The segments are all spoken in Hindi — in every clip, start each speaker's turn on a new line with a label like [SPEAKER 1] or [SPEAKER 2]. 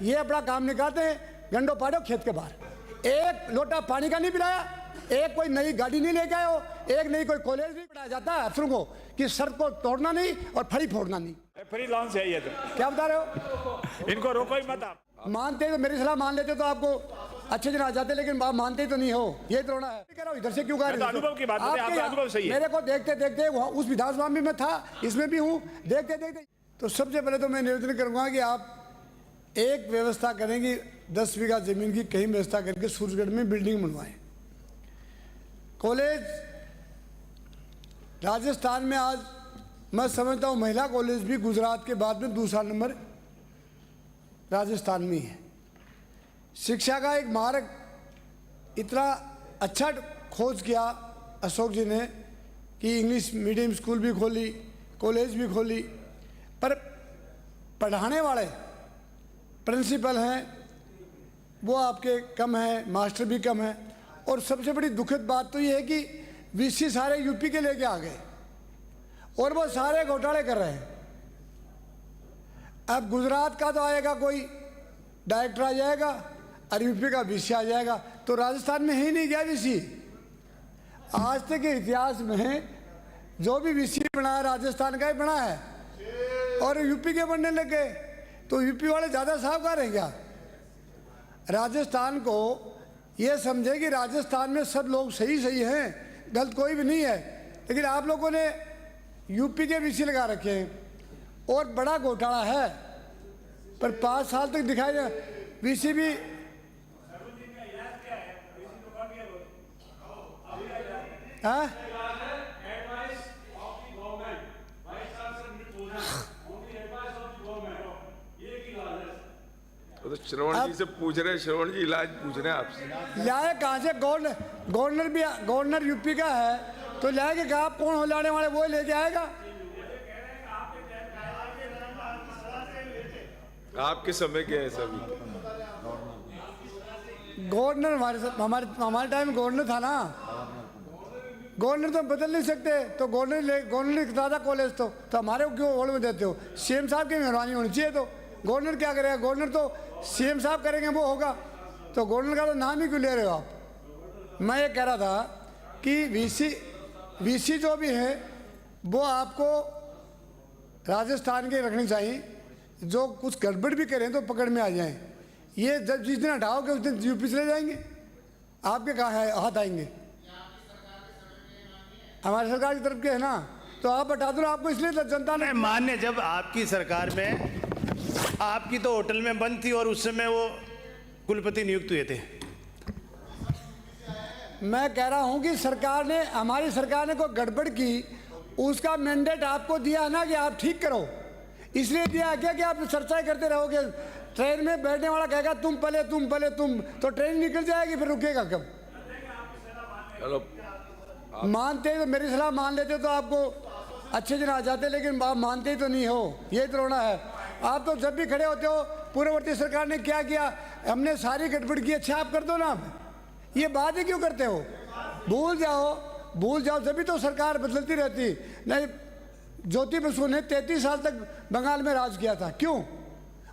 [SPEAKER 1] ये अपना काम निकालते हैं, गंडो पाड़ो खेत के बाहर। एक लोटा पानी का नहीं पिलाया, एक कोई नई गाड़ी नहीं लेके आए हो, एक नई कोई कॉलेज नहीं पढ़ाया जाता है अफसरों को कि सर को तोड़ना नहीं और फड़ी फोड़ना नहीं।
[SPEAKER 2] फ्री लॉन्च है ये तो।
[SPEAKER 1] क्या बता रहे हो?
[SPEAKER 2] इनको रोको ही मत आप।
[SPEAKER 1] मानते तो मेरी सलाह मान लेते तो आपको अच्छे दिन आ जाते, लेकिन आप मानते ही तो नहीं हो। ये तो है, कह रहा हूं इधर से क्यों कह रहे हो?
[SPEAKER 2] अनुभव की बात है, आपका अनुभव सही है।
[SPEAKER 1] मेरे को देखते देखते उस विधानसभा में मैं था, इसमें भी हूँ, देखते देखते। तो सबसे पहले तो मैं निवेदन करूंगा कि आप एक व्यवस्था करें कि 10 बीघा जमीन की कहीं व्यवस्था करके सूरजगढ़ में बिल्डिंग बनवाएं। कॉलेज राजस्थान में आज मैं समझता हूँ महिला कॉलेज भी गुजरात के बाद में दूसरा नंबर राजस्थान में है। शिक्षा का एक मार्ग इतना अच्छा खोज किया अशोक जी ने कि इंग्लिश मीडियम स्कूल भी खोली, कॉलेज भी खोली, पर पढ़ाने वाले प्रिंसिपल हैं वो आपके कम हैं, मास्टर भी कम हैं। और सबसे बड़ी दुखद बात तो ये है कि वीसी सारे यूपी के लेके आ गए और वो सारे घोटाले कर रहे हैं। अब गुजरात का तो आएगा कोई डायरेक्टर आ जाएगा और यूपी का वीसी आ जाएगा, तो राजस्थान में ही नहीं गया वीसी। आज तक के इतिहास में जो भी वीसी बना है राजस्थान का ही बना है और यूपी के बनने लग गए, तो यूपी वाले ज़्यादा साहूकार हैं क्या? राजस्थान को ये समझे कि राजस्थान में सब लोग सही सही हैं, गलत कोई भी नहीं है, लेकिन आप लोगों ने यूपी के वीसी लगा रखे हैं और बड़ा घोटाला है। पर 5 साल तक दिखाई दे वीसी भी
[SPEAKER 3] तो श्रवण जी से पूछ रहे हैं, श्रवण जी इलाज पूछ रहे हैं आपसे।
[SPEAKER 1] लाए कहाँ से? गवर्नर यूपी का है तो लाएंगे कहाँ? आप कौन हो लाने वाले? वो लेके आएगा।
[SPEAKER 3] आपके समय के हैं सभी।
[SPEAKER 1] गवर्नर हमारे टाइम गवर्नर था ना, गवर्नर तो बदल नहीं सकते, तो गवर्नर ने दादा कॉलेज तो हमारे को क्यों होल्ड में देते हो? सीएम साहब की मेहरबानी होनी चाहिए। तो गवर्नर क्या करेगा? गवर्नर तो सीएम साहब करेंगे वो होगा, तो गवर्नर का तो नाम ही क्यों ले रहे हो आप? मैं ये कह रहा था कि वीसी जो भी है वो आपको राजस्थान के रखनी चाहिए, जो कुछ गड़बड़ भी करें तो पकड़ में आ जाएं। ये जब जिस दिन हटाओगे उस दिन यूपी चले जाएंगे, आपके कहाँ हाथ आएंगे? हमारी सरकार की तरफ के है ना, तो आप हटा दो। आपको इसलिए जनता ने
[SPEAKER 4] मान्य, जब आपकी सरकार में आपकी तो होटल में बंद थी और उस समय वो कुलपति नियुक्त हुए थे।
[SPEAKER 1] मैं कह रहा हूं कि हमारी सरकार ने कोई गड़बड़ की, उसका मैंडेट आपको दिया है ना कि आप ठीक करो। इसलिए दिया क्या कि आप चर्चा करते रहोगे? ट्रेन में बैठने वाला कहेगा तुम पहले, तो ट्रेन निकल जाएगी, फिर रुकेगा कब?
[SPEAKER 3] चलो
[SPEAKER 1] मानते तो मेरी सलाह मान लेते तो आपको अच्छे दिन आ जाते, लेकिन आप मानते ही तो नहीं हो। ये तो रोना है। आप तो जब भी खड़े होते हो पूर्ववर्ती सरकार ने क्या किया, हमने सारी गड़बड़ की, अच्छा आप कर दो ना। ये बात ही क्यों करते हो? भूल जाओ, जब भी तो सरकार बदलती रहती। नहीं, ज्योति बसु ने 33 साल तक बंगाल में राज किया था, क्यों?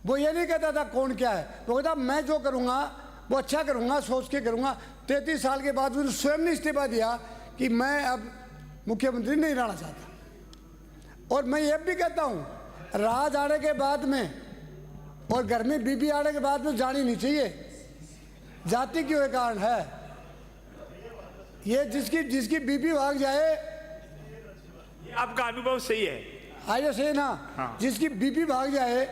[SPEAKER 1] वो ये नहीं कहता था कौन क्या है, वो कहता मैं जो करूँगा वो अच्छा करूँगा, सोच के करूँगा। 33 साल के बाद उसने स्वयं ने इस्तीफा दिया कि मैं अब मुख्यमंत्री नहीं रहना चाहता। और मैं ये भी कहता हूँ राज आने के बाद में और घर में बीबी आने के बाद में जानी नहीं चाहिए। जाति क्यों कारण है ये? जिसकी बीबी भाग जाए,
[SPEAKER 2] आपका अनुभव सही है।
[SPEAKER 1] आइए सही ना?
[SPEAKER 2] हाँ।
[SPEAKER 1] जिसकी बीबी भाग जाए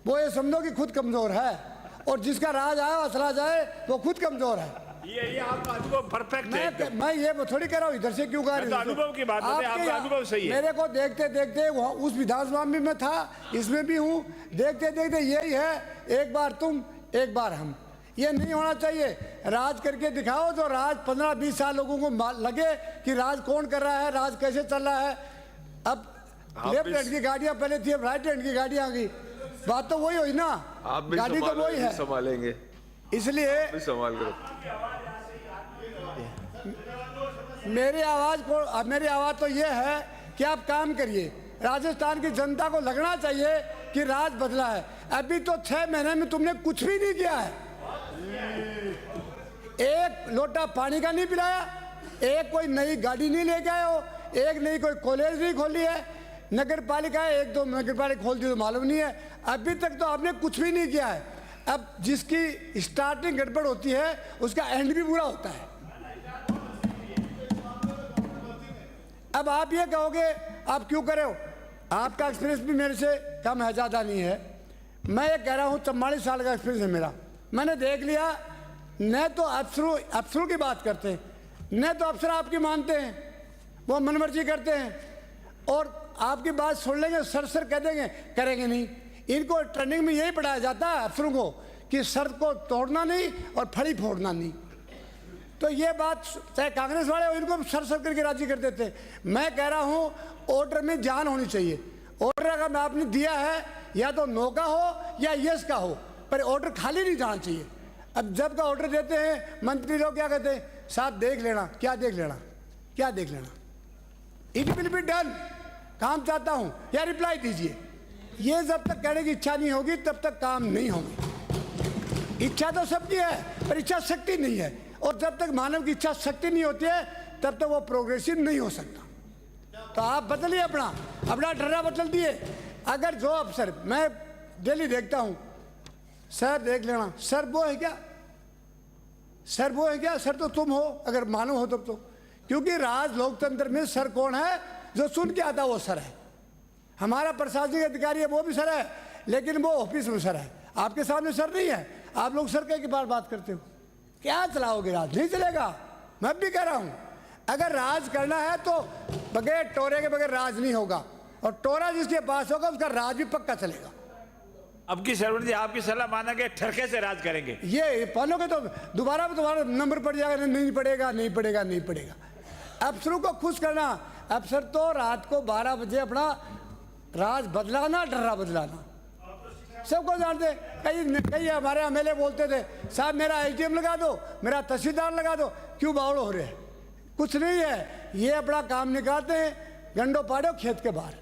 [SPEAKER 1] वो ये समझो कि खुद कमजोर है, और जिसका राज आया असला जाए वो खुद कमजोर है।
[SPEAKER 2] ये आपका अनुभव परफेक्ट है।
[SPEAKER 1] मैं ये थोड़ी कह रहा हूँ इधर से क्यों कह रही हूँ?
[SPEAKER 2] अनुभव की बात है, आपका अनुभव सही है।
[SPEAKER 1] मेरे को देखते देखते उस विधानसभा में मैं था, इसमें भी हूँ, देखते देखते यही है, एक बार तुम एक बार हम। ये नहीं होना चाहिए। राज करके दिखाओ तो राज 15-20 साल लोगों को लगे कि राज कौन कर रहा है, राज कैसे चल रहा है। अब लेफ्ट हैंड की गाड़ियां पहले थी, अब राइट हैंड की गाड़ियां आ गई। बात तो वही हुई ना, गाड़ी तो वही है।
[SPEAKER 3] संभालेंगे,
[SPEAKER 1] इसलिए
[SPEAKER 3] संभाल करो।
[SPEAKER 1] मेरी आवाज़ तो ये है कि आप काम करिए। राजस्थान की जनता को लगना चाहिए कि राज बदला है। अभी तो 6 महीने में तुमने कुछ भी नहीं किया है। एक लोटा पानी का नहीं पिलाया, एक कोई नई गाड़ी नहीं लेके आए हो, एक नई कोई कॉलेज नहीं खोली है, नगर पालिका है 1-2 नगर पालिका खोल दी तो मालूम नहीं है। अभी तक तो आपने कुछ भी नहीं किया है। अब जिसकी स्टार्टिंग गड़बड़ होती है उसका एंड भी बुरा होता है। अब आप ये कहोगे आप क्यों करे हो, आपका एक्सपीरियंस भी मेरे से कम है, ज़्यादा नहीं है। मैं ये कह रहा हूँ 44 साल का एक्सपीरियंस है मेरा। मैंने देख लिया, न तो अफसरों की बात करते हैं, न तो अफसर आपकी मानते हैं, वो मनमर्जी करते हैं और आपकी बात सुन लेंगे, सर कह देंगे, करेंगे नहीं। इनको ट्रेनिंग में यही पढ़ाया जाता है अफसरों को कि शर्त को तोड़ना नहीं और फड़ी फोड़ना नहीं। तो ये बात चाहे कांग्रेस वाले हो, इनको सर करके राजी कर देते हैं। मैं कह रहा हूँ ऑर्डर में जान होनी चाहिए। ऑर्डर अगर आपने दिया है या तो नो का हो या यस का हो, पर ऑर्डर खाली नहीं जाना चाहिए। अब जब का ऑर्डर देते हैं मंत्री लोग क्या कहते हैं, साहब देख लेना। क्या देख लेना, क्या देख लेना? इट विल बी डन, काम चाहता हूँ या रिप्लाई दीजिए। ये जब तक कहने की इच्छा नहीं होगी तब तक काम नहीं होगी। इच्छा तो सबकी है पर इच्छा शक्ति नहीं है, और जब तक मानव की इच्छा शक्ति नहीं होती है तब तक वो प्रोग्रेसिव नहीं हो सकता। तो आप बदलिए अपना ढर्रा बदल दिए। अगर जो अफसर, मैं डेली देखता हूँ, सर देख लेना, सर वो है क्या, सर वो है क्या, सर तो तुम हो अगर मालूम हो तब तो। क्योंकि राज लोकतंत्र में सर कौन है, जो सुन के आता वो सर है। हमारा प्रशासनिक अधिकारी है वो भी सर है, लेकिन वो ऑफिस में सर है, आपके सामने सर नहीं है। आप लोग सर के बात करते हो, क्या चलाओगे राज? नहीं चलेगा। मैं भी कह रहा हूं अगर राज करना है तो बगैर टोरे के बगैर राज नहीं होगा, और टोरा जिसके पास होगा उसका राज भी पक्का चलेगा।
[SPEAKER 2] अब की श्रवण जी आपकी सलाह माना के ठरके से राज करेंगे,
[SPEAKER 1] ये पालोगे तो दोबारा नंबर पड़ जाएगा, नहीं पड़ेगा, नहीं पड़ेगा, नहीं पड़ेगा। अफसरों को खुश करना, अफसर तो रात को 12 बजे अपना राज बदलाना, डर्रा बदलाना, सबको जानते। कई हमारे एमएलए बोलते थे, साहब मेरा एसडीएम लगा दो, मेरा तहसीलदार लगा दो, क्यों बावड़ हो रहे हैं? कुछ नहीं है, ये अपना काम निकालते हैं, गंडो पाड़ो खेत के बाहर।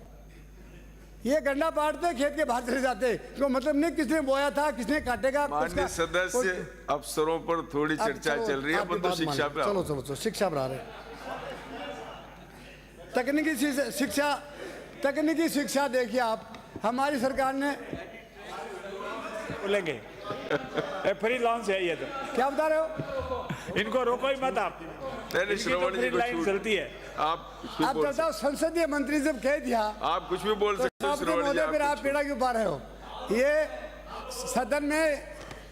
[SPEAKER 1] ये गंडा पाड़ते हैं, खेत के बाहर चले जाते हैं, तो मतलब नहीं किसने बोया था, किसने काटेगा।
[SPEAKER 3] माननीय सदस्य, अफसरों पर थोड़ी चर्चा चल रही है, अपन तो शिक्षा पे
[SPEAKER 1] चलो शिक्षा पर आ रहे। तकनीकी शिक्षा देखिए आप, हमारी सरकार ने
[SPEAKER 2] बोलेंगे फ्री लॉन्च है, ये तो
[SPEAKER 1] क्या बता रहे हो?
[SPEAKER 2] इनको रोको ही मत आप,
[SPEAKER 3] श्रवण जी
[SPEAKER 2] लाइन चलती है।
[SPEAKER 3] आप
[SPEAKER 1] चलता हूँ, संसदीय मंत्री जब कह दिया
[SPEAKER 3] आप कुछ भी बोल सकते हो श्रवण जी,
[SPEAKER 1] फिर आप पेड़ा क्यों पा रहे हो? ये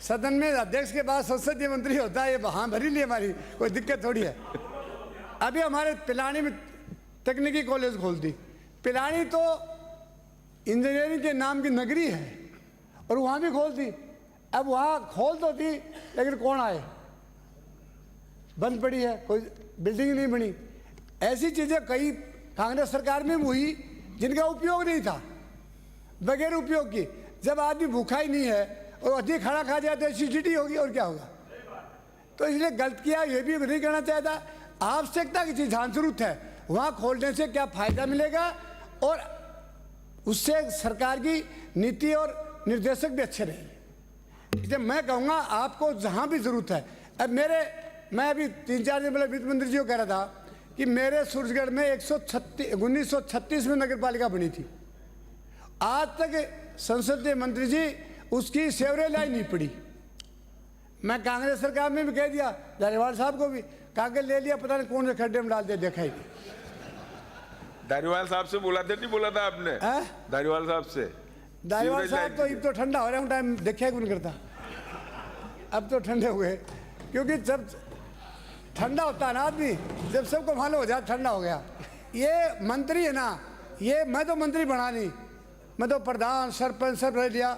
[SPEAKER 1] सदन में अध्यक्ष के बाद संसदीय मंत्री होता है, ये हाँ भरी ली हमारी, कोई दिक्कत थोड़ी है। अभी हमारे पिलानी में तकनीकी कॉलेज खोल दी। पिलानी तो इंजीनियरिंग के नाम की नगरी है, और वहाँ भी खोल दी। अब वहाँ खोल तो दी, लेकिन कौन आए? बंद पड़ी है, कोई बिल्डिंग नहीं बनी। ऐसी चीज़ें कई कांग्रेस सरकार में हुई जिनका उपयोग नहीं था, बगैर उपयोग की। जब आदमी भूखा ही नहीं है और अधिक खाना खा जाए तो एसिडिटी होगी, और क्या होगा? तो इसलिए गलत किया, ये भी नहीं करना चाहता। आवश्यकता की चीज़ जहाँ जरूरत है वहाँ खोलने से क्या फ़ायदा मिलेगा, और उससे सरकार की नीति और निर्देशक भी अच्छे रहेंगे। इसलिए मैं कहूँगा आपको जहाँ भी ज़रूरत है। अब मैं अभी 3-4 दिन पहले वित्त मंत्री जी को कह रहा था कि मेरे सूरजगढ़ में 1936 में नगर पालिका बनी थी। आज तक संसदीय मंत्री जी उसकी सेवरेज लाइन नहीं पड़ी। मैं कांग्रेस सरकार में भी कह दिया, धारीवाल साहब को भी कागज ले लिया, पता नहीं कौन से खड्डे में डाल दिया, देखा ही नहीं।
[SPEAKER 3] धारीवाल साहब से बोला था, नहीं बोला था आपने? धारीवाल साहब से?
[SPEAKER 1] धारीवाल साहब तो अब तो ठंडा हो रहा हूँ, टाइम देखा कौन करता। अब तो ठंडे हुए, क्योंकि जब ठंडा होता है ना आदमी, जब सबको मालूम हो जाए ठंडा हो गया। ये मंत्री है ना, ये मैं तो मंत्री बना नहीं, मैं तो प्रधान सरपंच सब रह लिया,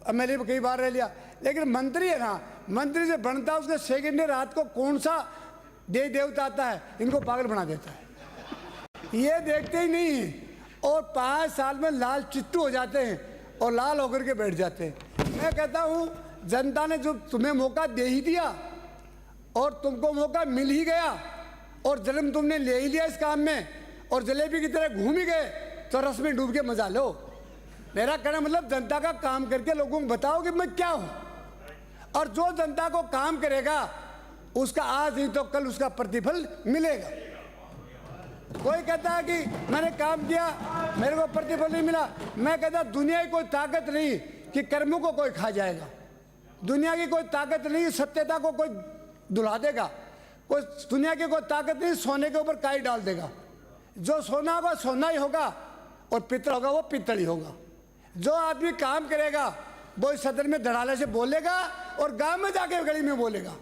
[SPEAKER 1] एमएलए भी कई बार रह लिया, लेकिन मंत्री है ना, मंत्री से बनता उसके सेकेंड रात को कौन सा देवता आता है, इनको पागल बना देता है। ये देखते ही नहीं है, और 5 साल में लाल चिट्टू हो जाते हैं और लाल होकर के बैठ जाते हैं। मैं कहता हूँ जनता ने जो तुम्हें मौका दे ही दिया, और तुमको मौका मिल ही गया, और जन्म तुमने ले ही लिया इस काम में, और जलेबी की तरह घूम ही गए, तो रस में डूब के मजा लो। मेरा कहना मतलब जनता का काम करके लोगों को बताओ कि मैं क्या हूं, और जो जनता को काम करेगा उसका आज नहीं तो कल उसका प्रतिफल मिलेगा। कोई कहता है कि मैंने काम किया मेरे को प्रतिफल नहीं मिला, मैं कहता दुनिया की कोई ताकत नहीं कि कर्मों को कोई खा जाएगा, दुनिया की कोई ताकत नहीं सत्यता को कोई दुला देगा, कोई दुनिया की कोई ताकत नहीं सोने के ऊपर काई डाल देगा। जो सोना होगा सोना ही होगा और पित्तल होगा वो पित्तल ही होगा। जो आदमी काम करेगा वो इस सदन में धड़ाले से बोलेगा और गांव में जाके गली में बोलेगा।